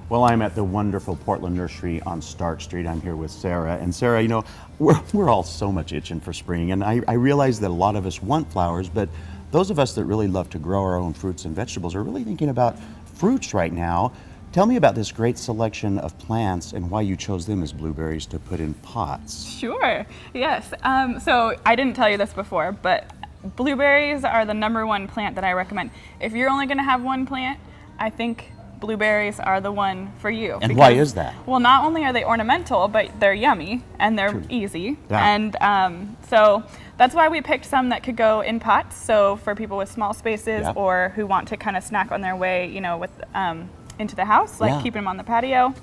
Well, I'm at the wonderful Portland Nursery on Stark Street. I'm here with Sarah. And Sarah, you know, we're all so much itching for spring. And I realize that a lot of us want flowers, but those of us that really love to grow our own fruits and vegetables are really thinking about fruits right now. Tell me about this great selection of plants and why you chose them as blueberries to put in pots. Sure, yes. So I didn't tell you this before, but blueberries are the #1 plant that I recommend. If you're only gonna have one plant, I think blueberries are the one for you. And why is that? Well, not only are they ornamental, but they're yummy and they're easy. Yeah. And so that's why we picked some that could go in pots. So for people with small spaces or who want to kind of snack on their way, you know, with into the house, like keeping them on the patio.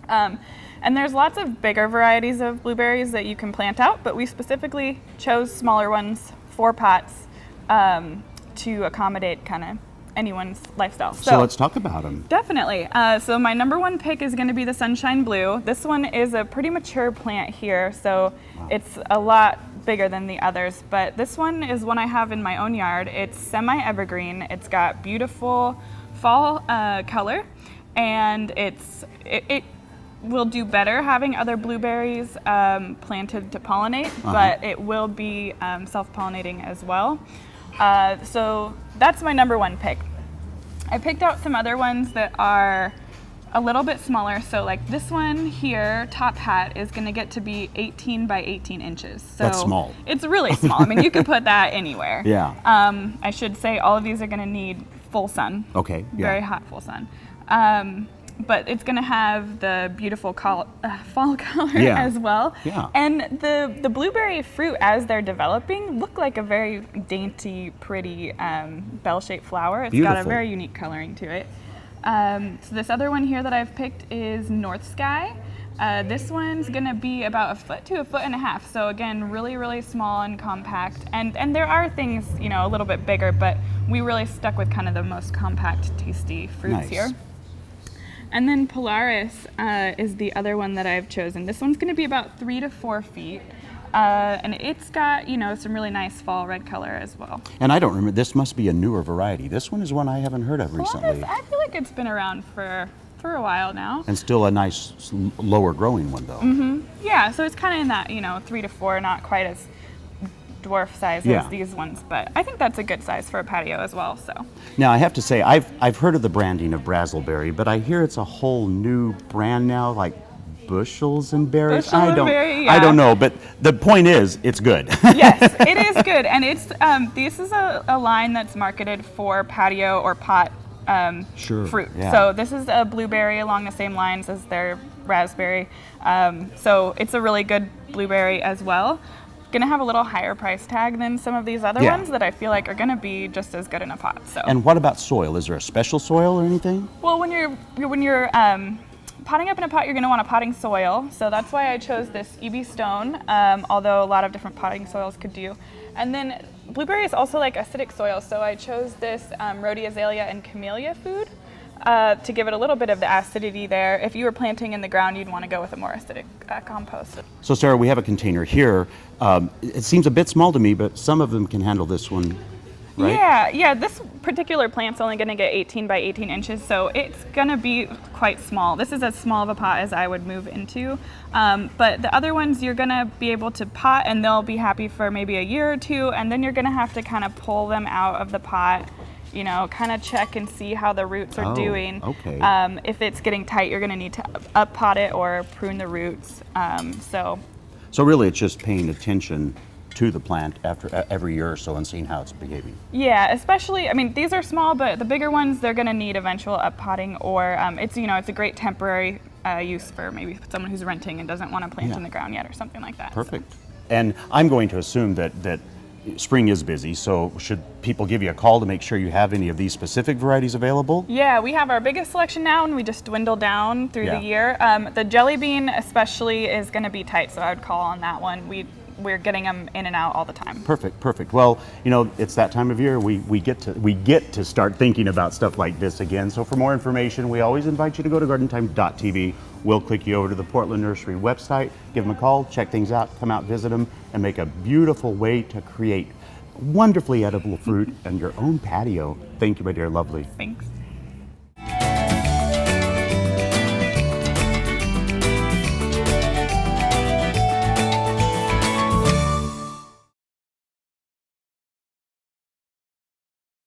And there's lots of bigger varieties of blueberries that you can plant out, but we specifically chose smaller ones for pots to accommodate kind of anyone's lifestyle. So let's talk about them. Definitely. So my #1 pick is going to be the Sunshine Blue. This one is a pretty mature plant here, so it's a lot bigger than the others, but this one is one I have in my own yard. It's semi-evergreen. It's got beautiful fall color, and it will do better having other blueberries planted to pollinate, but it will be self-pollinating as well. So that's my #1 pick. I picked out some other ones that are a little bit smaller. So like this one here, Top Hat, is gonna get to be 18 by 18 inches. So that's small. It's really small. I mean, you could put that anywhere. Yeah. I should say all of these are gonna need full sun. Okay. Yeah. Very hot full sun. But it's going to have the beautiful fall color as well. Yeah. And the blueberry fruit, as they're developing, look like a very dainty, pretty bell-shaped flower. It's got a very unique coloring to it. So this other one here that I've picked is North Sky. This one's going to be about 1 foot to 1.5 feet. So again, really, really small and compact. And there are things, you know, a little bit bigger, but we really stuck with kind of the most compact, tasty fruits here. And then Polaris is the other one that I've chosen. This one's gonna be about 3 to 4 feet. And it's got, you know, some really nice fall red color as well. And I don't remember, this must be a newer variety. This one is one I haven't heard of recently. Polaris, I feel like it's been around for a while now. And still a nice lower growing one though. Yeah, so it's kind of in that, you know, 3 to 4, not quite as dwarf size as these ones, but I think that's a good size for a patio as well. So now I have to say I've heard of the branding of Brazzleberry, but I hear it's a whole new brand now, like Bushels and Berries. I don't know, but the point is it's good. Yes, it is good, and it's this is a line that's marketed for patio or pot fruit. So this is a blueberry along the same lines as their raspberry. So it's a really good blueberry as well. Gonna have a little higher price tag than some of these other ones that I feel like are gonna be just as good in a pot. So. And what about soil? Is there a special soil or anything? Well, when you're potting up in a pot, you're gonna want a potting soil. So that's why I chose this EB Stone, although a lot of different potting soils could do. And then blueberry is also like acidic soil, so I chose this Rhodea azalea and camellia food to give it a little bit of the acidity there. If you were planting in the ground, you'd want to go with a more acidic compost. So Sarah, we have a container here. It seems a bit small to me, but some of them can handle this one, right? Yeah, this particular plant's only going to get 18 by 18 inches, so it's going to be quite small. This is as small of a pot as I would move into, but the other ones you're going to be able to pot and they'll be happy for maybe a year or two, and then you're going to have to kind of pull them out of the pot, you know, kind of check and see how the roots are doing. Okay. If it's getting tight, you're going to need to up pot it or prune the roots. So really it's just paying attention to the plant after every year or so and seeing how it's behaving. Yeah, especially, I mean, these are small, but the bigger ones, they're going to need eventual up potting, or it's, you know, it's a great temporary use for maybe someone who's renting and doesn't want to plant in the ground yet or something like that. Perfect. So. And I'm going to assume that spring is busy, so should people give you a call to make sure you have any of these specific varieties available? Yeah, we have our biggest selection now, and we just dwindle down through the year. The jelly bean especially is going to be tight, so I would call on that one. We're getting them in and out all the time. Perfect. Well, you know, it's that time of year. We get to start thinking about stuff like this again. So for more information, we always invite you to go to gardentime.tv. We'll click you over to the Portland Nursery website, give them a call, check things out, come out, visit them, and make a beautiful way to create wonderfully edible fruit and your own patio. Thank you, my dear lovely. Thanks.